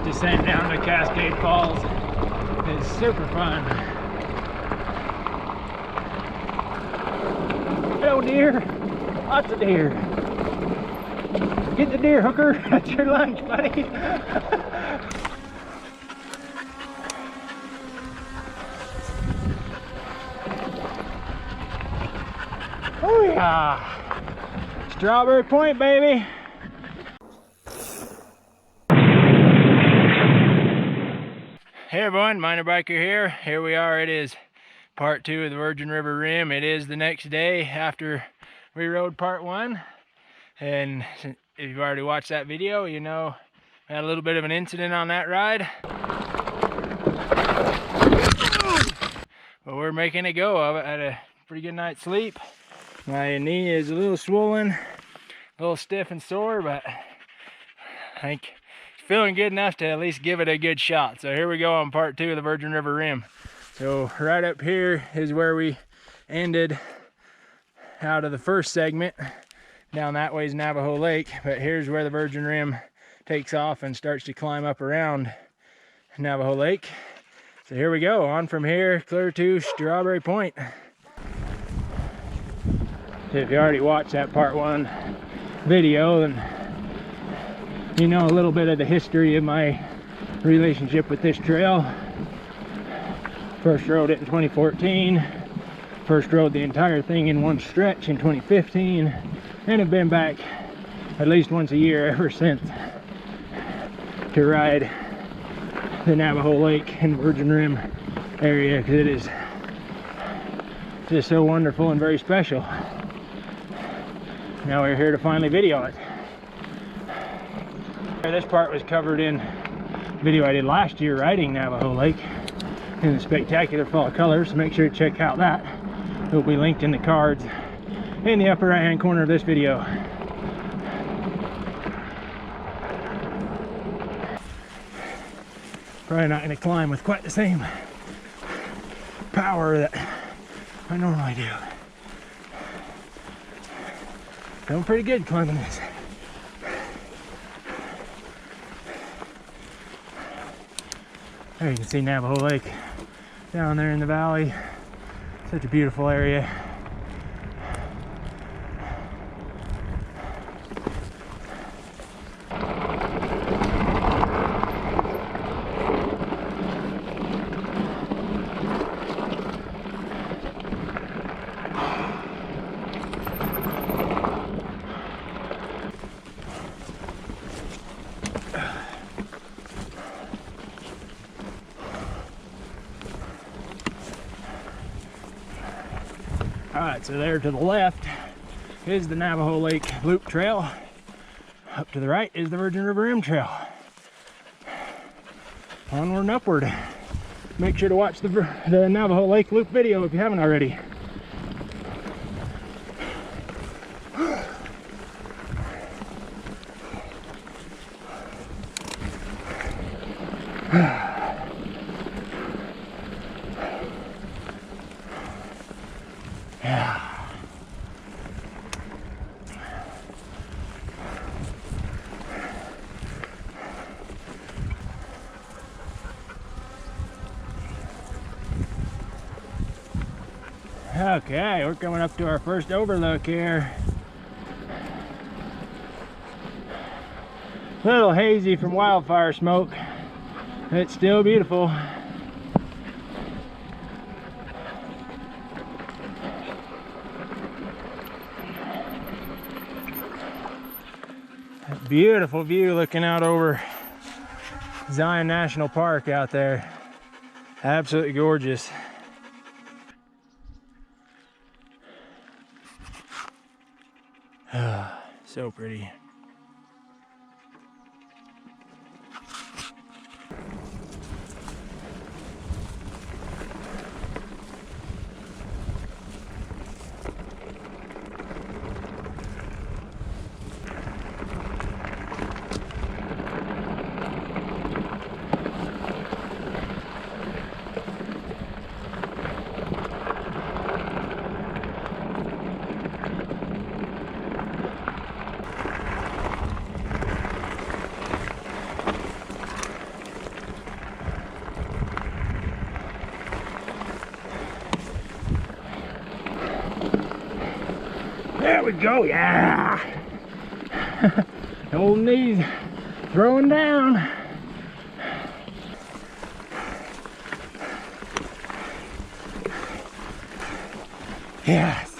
descent down to Cascade Falls is super fun. Hello deer, lots of deer. Get the deer hooker, that's your lunch, buddy. Oh yeah, Strawberry Point, baby. Hey everyone, MinerBiker here. Here we are. It is part 2 of the Virgin River Rim. It is the next day after we rode part 1. And if you've already watched that video, you know I had a little bit of an incident on that ride. But we're making a go of it. I had a pretty good night's sleep. My knee is a little swollen, a little stiff and sore, but I think feeling good enough to at least give it a good shot. So here we go on part 2 of the Virgin River Rim. So right up here is where we ended out of the first segment. Down that way is Navajo Lake, but here's where the Virgin Rim takes off and starts to climb up around Navajo Lake. So here we go, on from here clear to Strawberry Point. So if you already watched that part 1 video, then you know a little bit of the history of my relationship with this trail. First rode it in 2014. First rode the entire thing in one stretch in 2015. And have been back at least once a year ever since to ride the Navajo Lake and Virgin Rim area, because it is just so wonderful and very special. Now we're here to finally video it. This part was covered in a video I did last year riding Navajo Lake in the spectacular fall colors, so make sure to check out that. It will be linked in the cards in the upper right hand corner of this video. Probably not going to climb with quite the same power that I normally do. Feeling pretty good climbing this. There you can see Navajo Lake down there in the valley. Such a beautiful area. Alright, so there to the left is the Navajo Lake Loop Trail. Up to the right is the Virgin River Rim Trail. Onward and upward. Make sure to watch the Navajo Lake Loop video if you haven't already. Okay, we're coming up to our first overlook here. A little hazy from wildfire smoke. It's still beautiful. A beautiful view looking out over Zion National Park out there. Absolutely gorgeous. So pretty. There we go, yeah. Old knees throwing down. Yes.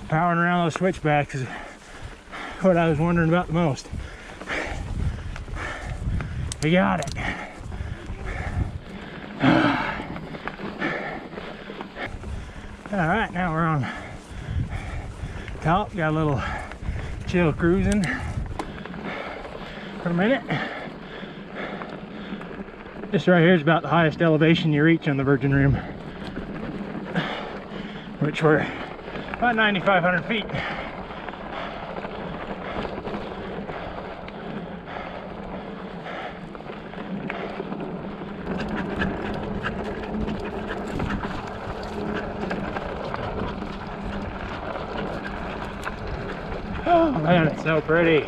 Powering around those switchbacks is what I was wondering about the most. We got it. All right, now we're on top. Got a little chill cruising for a minute. This right here is about the highest elevation you reach on the Virgin Rim, which we're about 9,500 feet. Oh man, it's so pretty.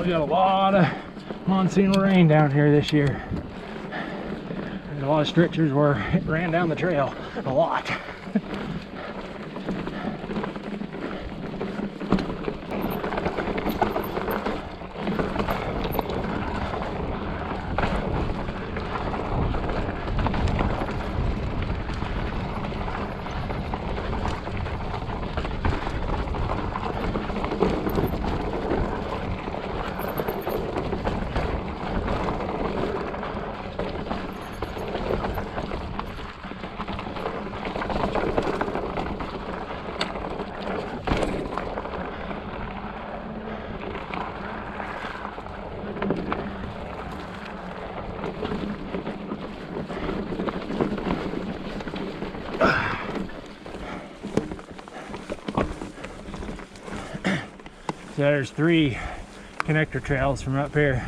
We got a lot of monsoonal rain down here this year. There's a lot of stretchers where it ran down the trail a lot. So there's 3 connector trails from up here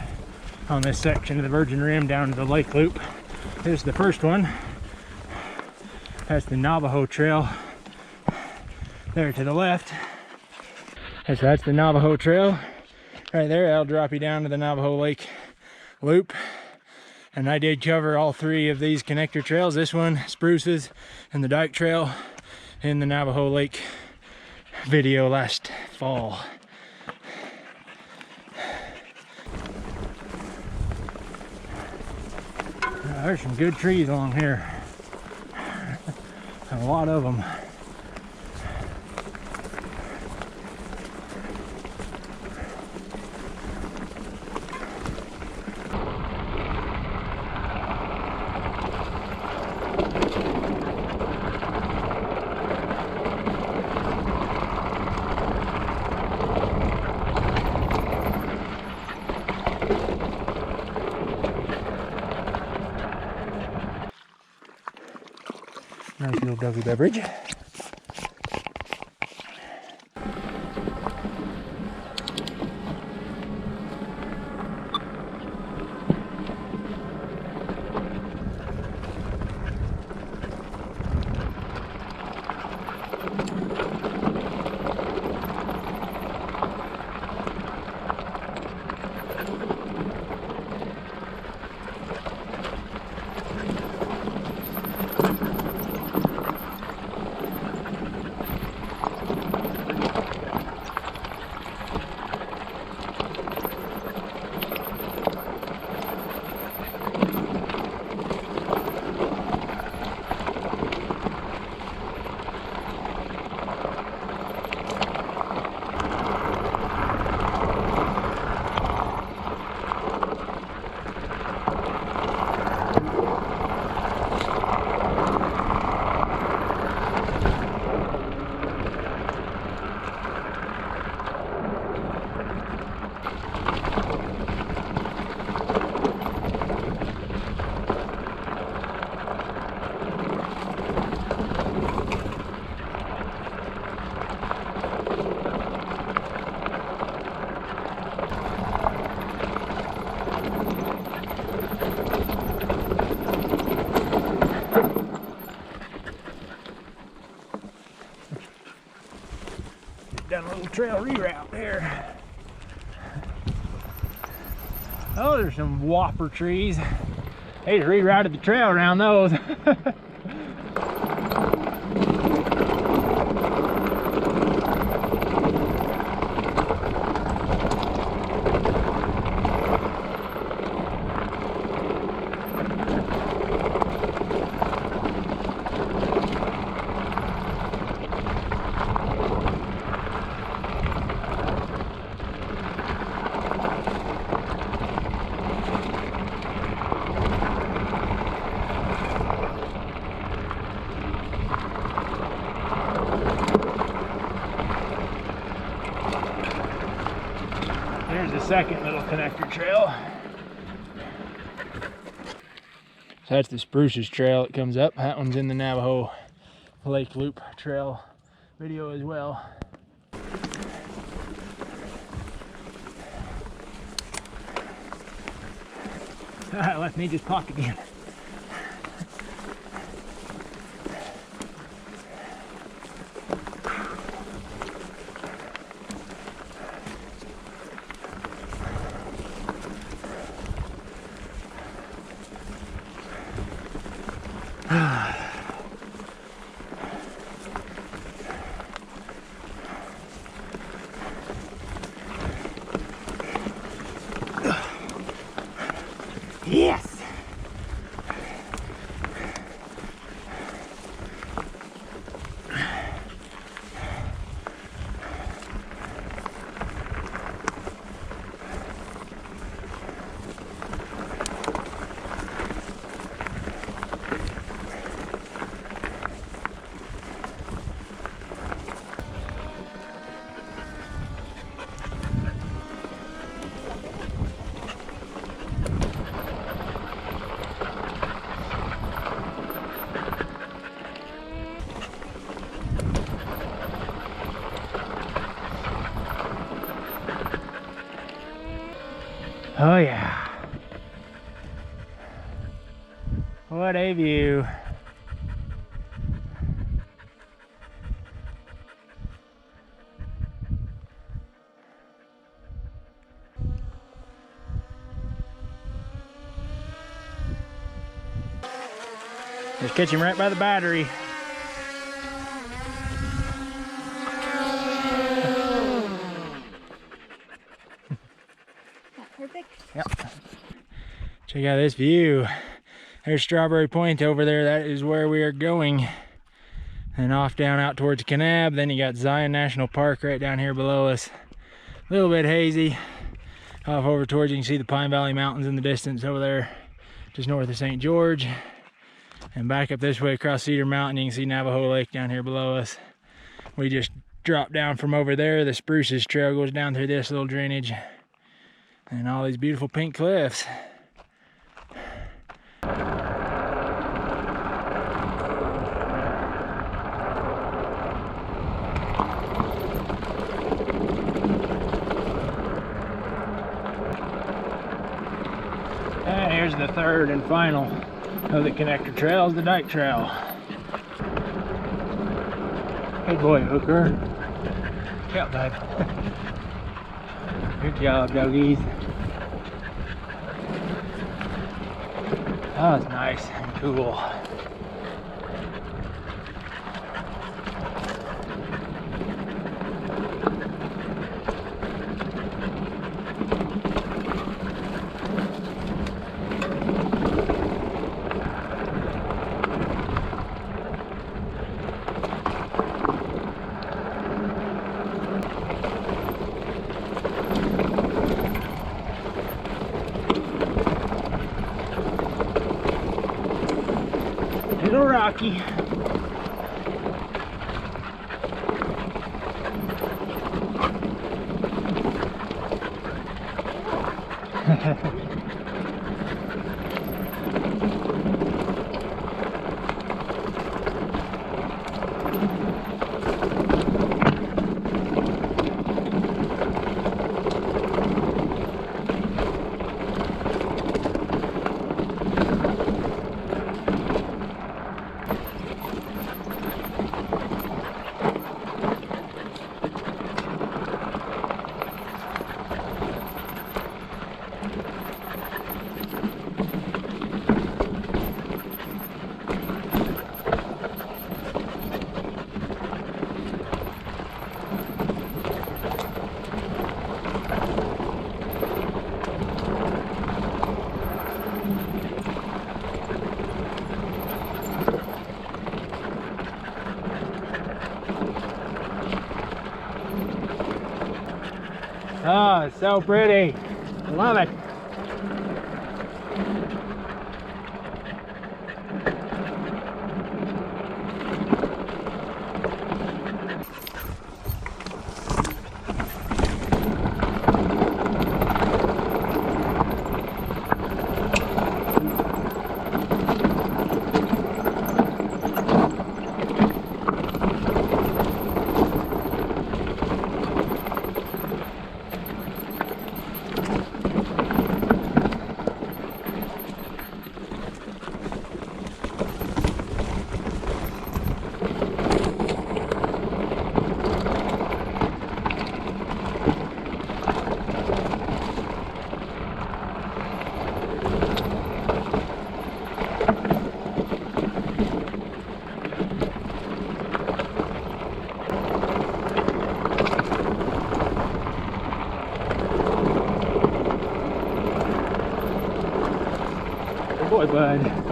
on this section of the Virgin Rim down to the lake loop. Here's the first one. That's the Navajo Trail there to the left. So that's the Navajo Trail right there. That'll drop you down to the Navajo Lake loop. And I did cover all 3 of these connector trails. This one, Spruces, and the Dyke Trail in the Navajo Lake video last fall. There's some good trees along here. A lot of them. Nice little doggy beverage. done a little trail reroute there. Oh, there's some whopper trees. They just rerouted the trail around those. There's the second little connector trail. So that's the Spruces Trail that comes up. That one's in the Navajo Lake Loop Trail video as well. I left Nature's pocket again. Yes! Oh yeah. What a view. Just catch him right by the battery. Perfect. Yep. Check out this view. There's Strawberry Point over there. That is where we are going. And off down out towards Kanab. Then you got Zion National Park right down here below us. A little bit hazy. Off over towards, you can see the Pine Valley Mountains in the distance over there, just north of St. George. And back up this way across Cedar Mountain, you can see Navajo Lake down here below us. We just dropped down from over there. The Spruces Trail goes down through this little drainage. And all these beautiful pink cliffs. And here's the third and final of the connector trails, the Dyke Trail. Good boy, Hooker. Cow dive. Good job, doggies. That was nice and cool. Little rocky. Oh, it's so pretty. I love it. Good boy, bud.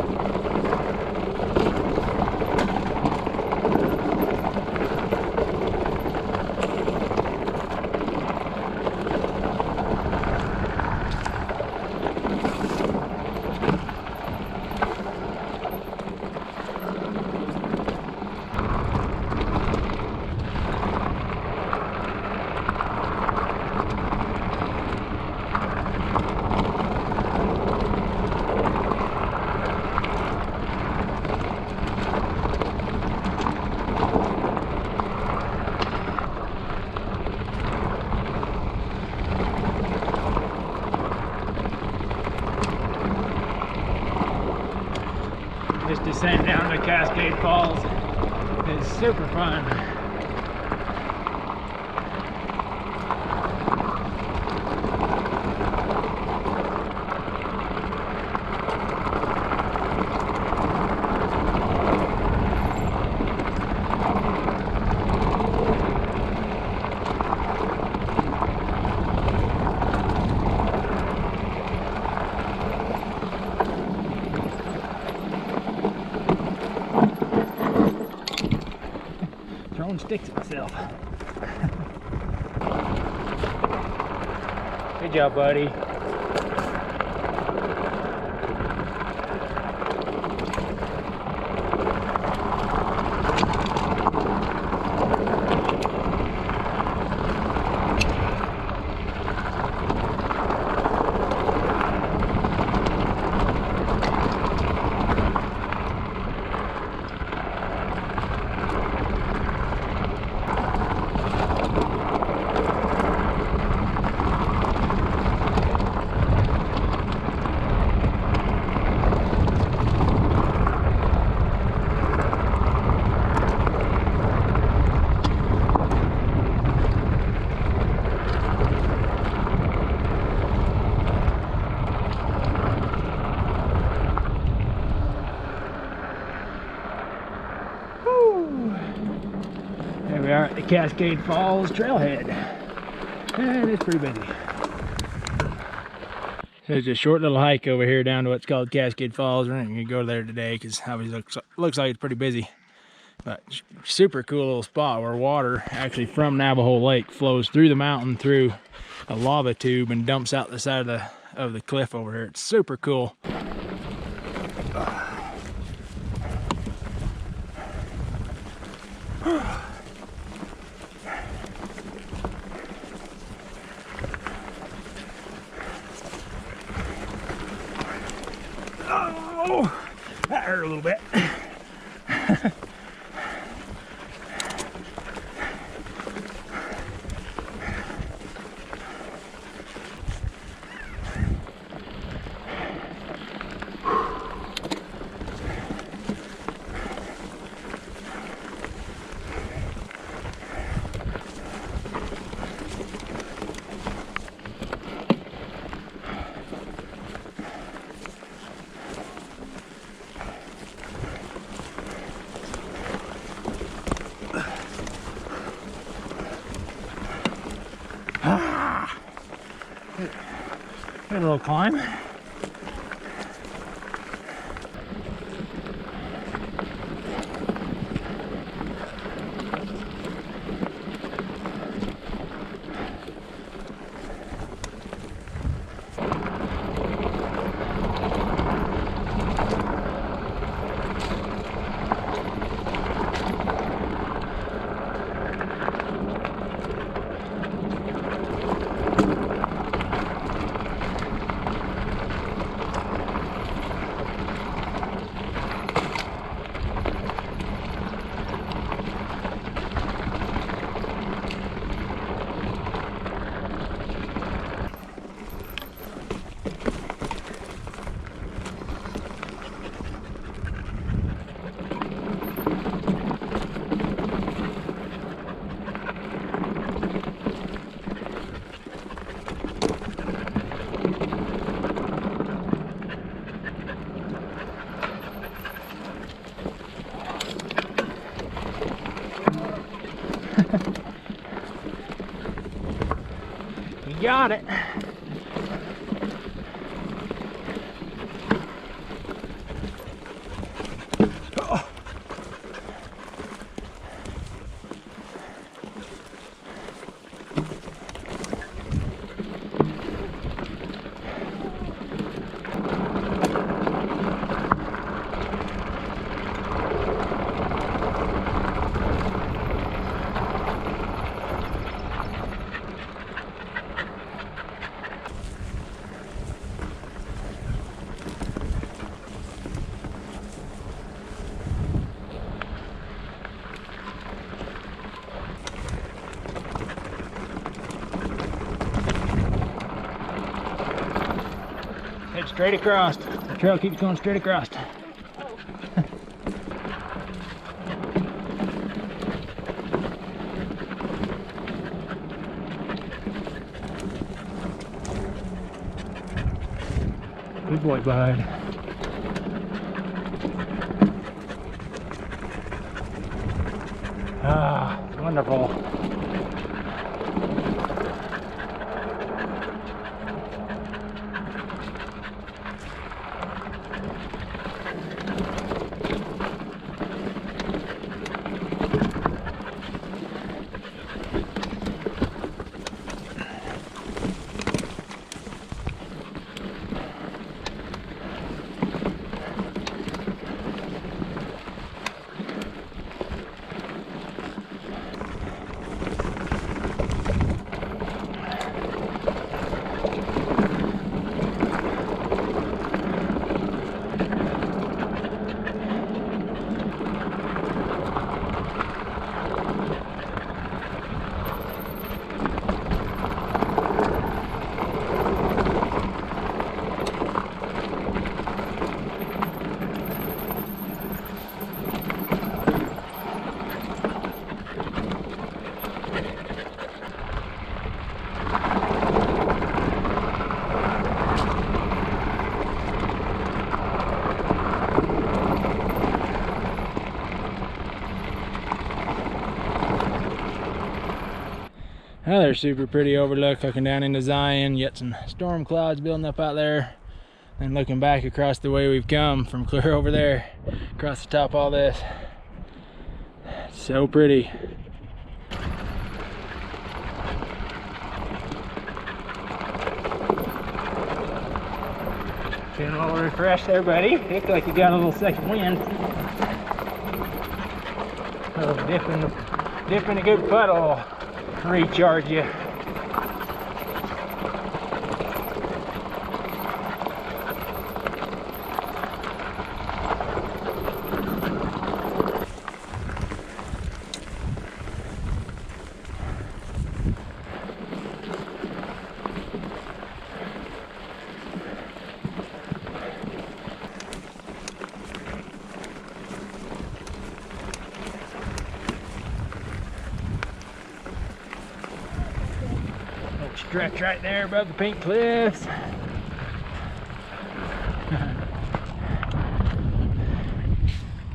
This descent down to Cascade Falls is super fun. Throwing sticks at myself. Good job, buddy. There we are at the Cascade Falls trailhead, and it's pretty busy. There's a short little hike over here down to what's called Cascade Falls. We're not going to go there today because obviously looks like it's pretty busy. But super cool little spot where water actually from Navajo Lake flows through the mountain through a lava tube and dumps out the side of the cliff over here. It's super cool. Oh, that hurt a little bit. Good little climb. You got it. Oh. Head straight across. The trail keeps going straight across. Good boy, bud. Ah, wonderful. Another super pretty overlook looking down into Zion. Yet some storm clouds building up out there. And looking back across the way we've come from clear over there, across the top of all this. It's so pretty. Feeling a little refreshed there, buddy. Looks like you got a little second wind. A little dip in a good puddle. Recharge you. Stretch right there above the pink cliffs. How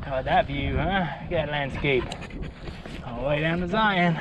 about that view, huh? Look at that landscape. All the way down to Zion.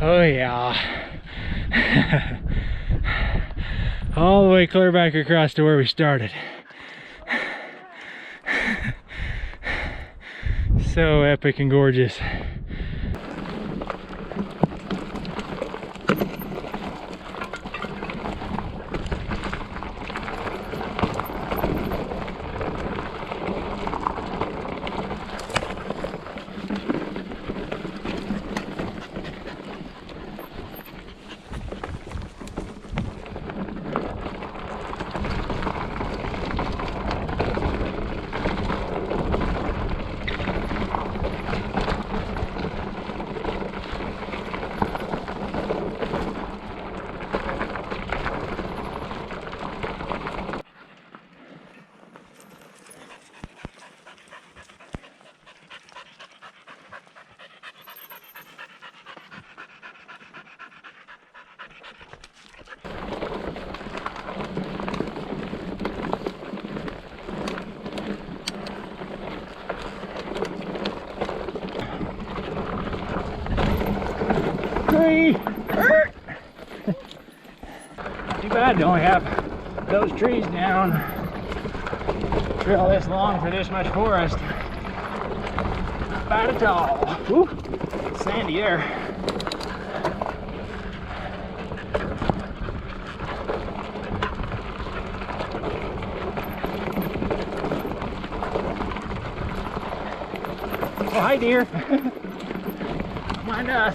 Oh yeah. All the way clear back across to where we started. So epic and gorgeous. Too bad to only have those trees down. Trail this long for this much forest. Not bad at all. Woo! It's sandy there. Oh, hi dear. Mind us.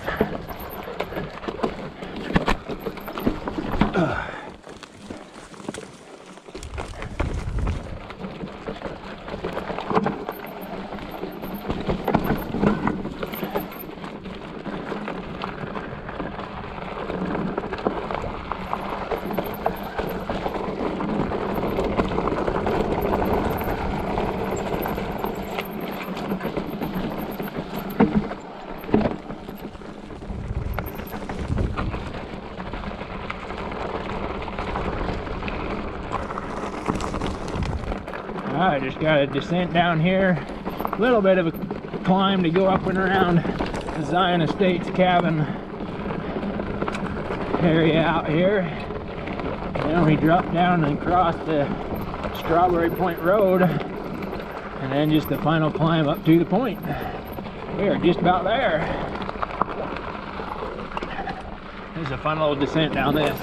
I just got a descent down here, a little bit of a climb to go up and around the Zion Estates cabin area out here. Then we drop down and cross the Strawberry Point Road, and then just the final climb up to the point. We are just about there. There's a fun little descent down this.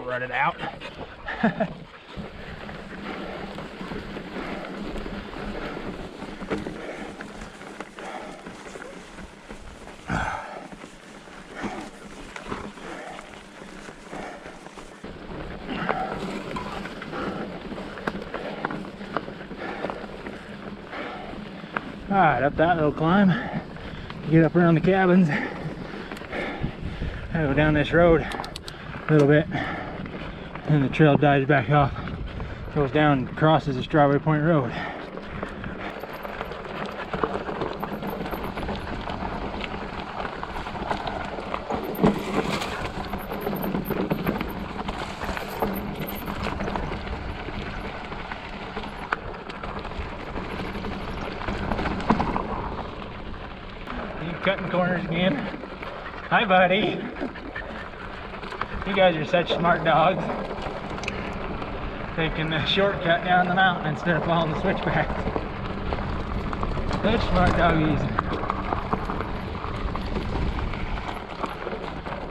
Run it out. Alright, up that little climb, get up around the cabins, I go down this road a little bit, and the trail dies back off, goes down and crosses the Strawberry Point Road. cutting corners again. Hi, buddy. You guys are such smart dogs. Taking the shortcut down the mountain instead of following the switchbacks. Such smart doggies.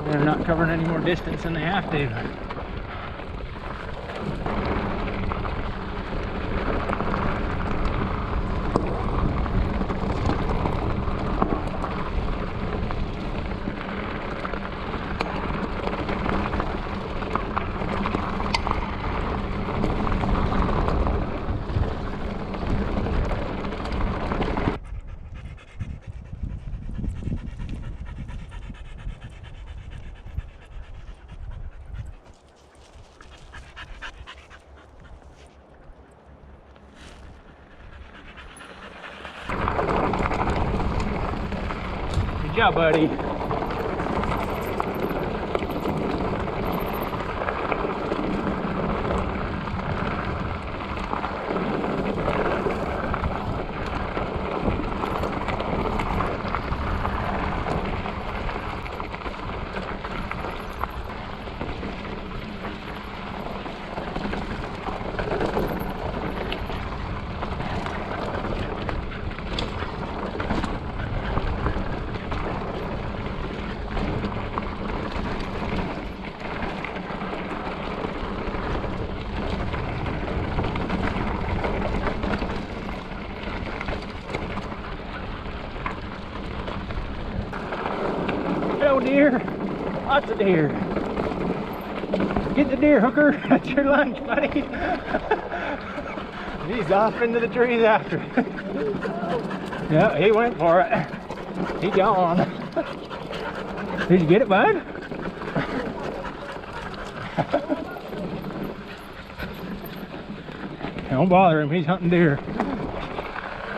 They're not covering any more distance than they have to. Good job, buddy. Deer, lots of deer. Get the deer, Hooker. That's your lunch, buddy. He's off into the trees after. Yeah, he went for it. He gone. Did you get it, bud? Don't bother him, he's hunting deer.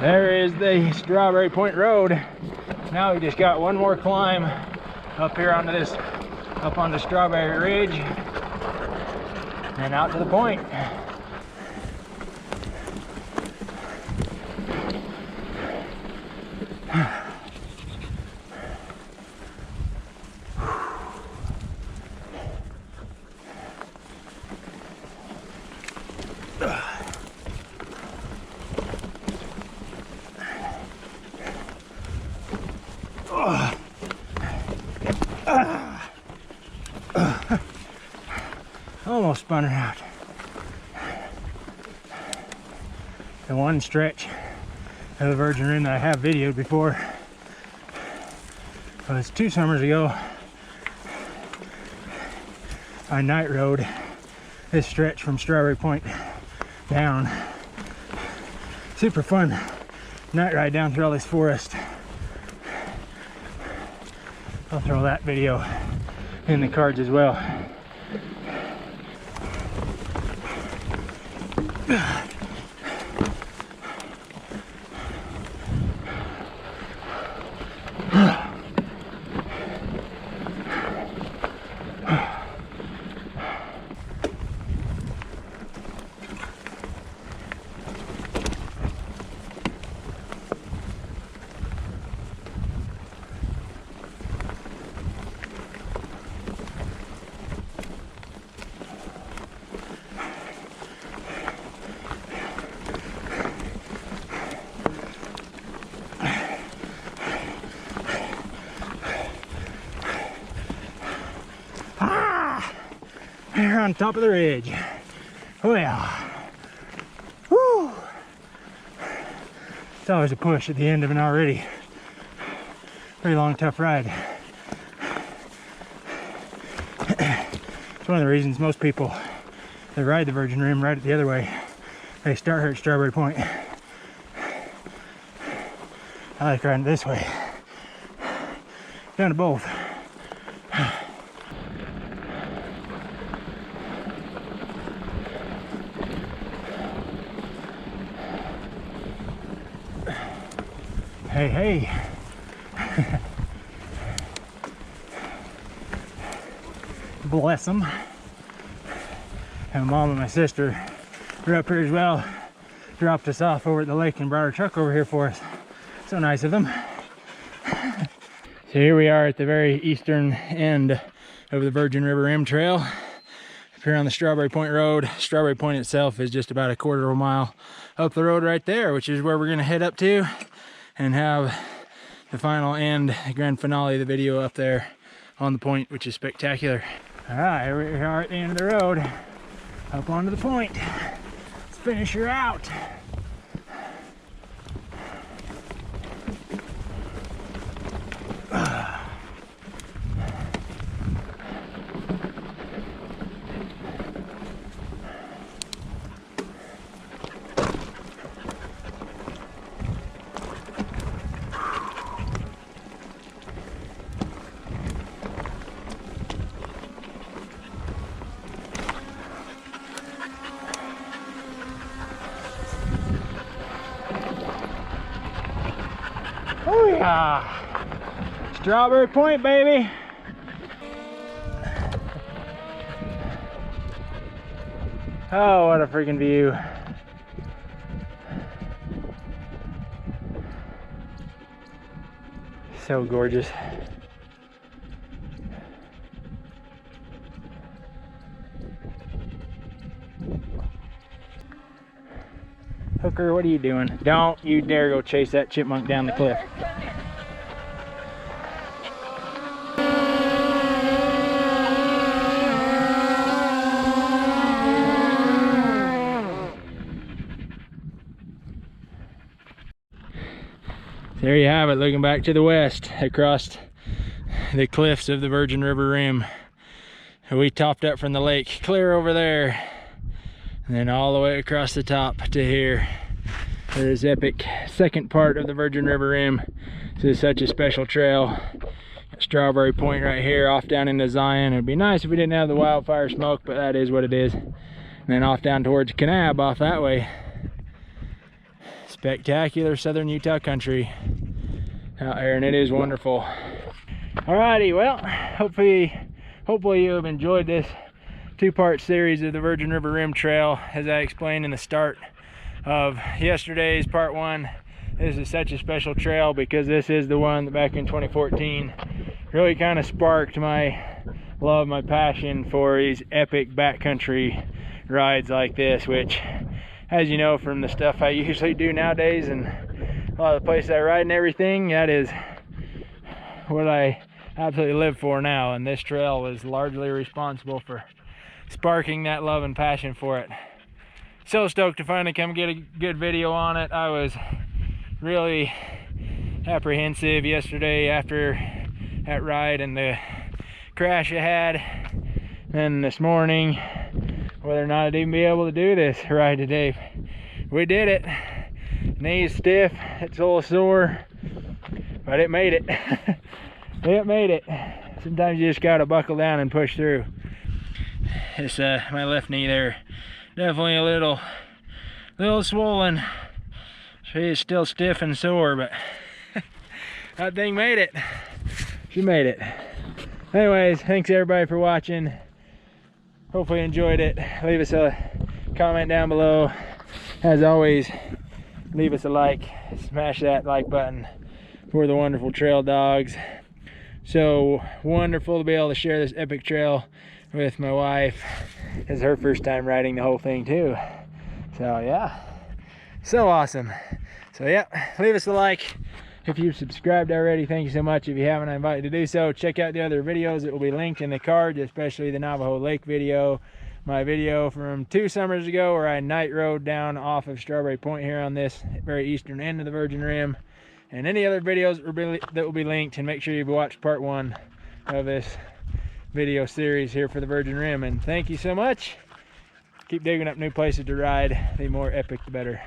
There is the Strawberry Point Road. Now we just got one more climb up here onto this, up on the Strawberry Ridge and out to the point. Almost spun her out. The one stretch of the Virgin Rim that I have videoed before was 2 summers ago. I night rode this stretch from Strawberry Point down. Super fun night ride down through all this forest. I'll throw that video in the cards as well. Here on top of the ridge. Well, whew. It's always a push at the end of an already pretty long, tough ride. It's one of the reasons most people that ride the Virgin Rim ride it the other way. They start here at Strawberry Point. I like riding this way. Done to both. Hey, hey. Bless them. And Mom and my sister were up here as well. Dropped us off over at the lake and brought our truck over here for us. So nice of them. So here we are at the very eastern end of the Virgin River Rim Trail. Up here on the Strawberry Point Road. Strawberry Point itself is just about a quarter of a mile up the road right there, which is where we're gonna head up to and have the final end, the grand finale of the video up there on the point, which is spectacular. All right, here we are at the end of the road, up onto the point. Let's finish her out. Oh yeah, Strawberry Point, baby. Oh, what a freaking view. So gorgeous. Hooker, what are you doing? Don't you dare go chase that chipmunk down the cliff. There you have it, looking back to the west across the cliffs of the Virgin River Rim. We topped up from the lake clear over there, and then all the way across the top to here. This epic second part of the Virgin River Rim. This is such a special trail. Strawberry Point right here, off down into Zion. It'd be nice if we didn't have the wildfire smoke, but that is what it is. And then off down towards Kanab, off that way. Spectacular southern Utah country out there, and it is wonderful. Alrighty, well, hopefully you have enjoyed this two-part series of the Virgin River Rim Trail. As I explained in the start of yesterday's part one, this is such a special trail because this is the one that back in 2014 really kind of sparked my love, my passion for these epic backcountry rides like this, which, as you know from the stuff I usually do nowadays and a lot of the places I ride and everything, that is what I absolutely live for now, and this trail was largely responsible for sparking that love and passion for it. So stoked to finally come get a good video on it. I was really apprehensive yesterday after that ride and the crash I had, and this morning whether or not I'd even be able to do this ride today. We did it. Knees stiff, it's a little sore, but it made it. It made it. Sometimes you just gotta buckle down and push through. It's my left knee there, definitely a little swollen. She is still stiff and sore, but that thing made it. She made it. Anyways, thanks everybody for watching. Hopefully you enjoyed it. Leave us a comment down below. As always, leave us a like. Smash that like button for the wonderful trail dogs. So wonderful to be able to share this epic trail with my wife. It's her first time riding the whole thing too. So yeah, so awesome. So yeah, leave us a like. If you've subscribed already, thank you so much. If you haven't, I invite you to do so. Check out the other videos that will be linked in the card, especially the Navajo Lake video. My video from 2 summers ago where I night rode down off of Strawberry Point here on this very eastern end of the Virgin Rim. And any other videos that will be linked, and make sure you've watched part 1 of this video series here for the Virgin Rim. And thank you so much. Keep digging up new places to ride. The more epic, the better.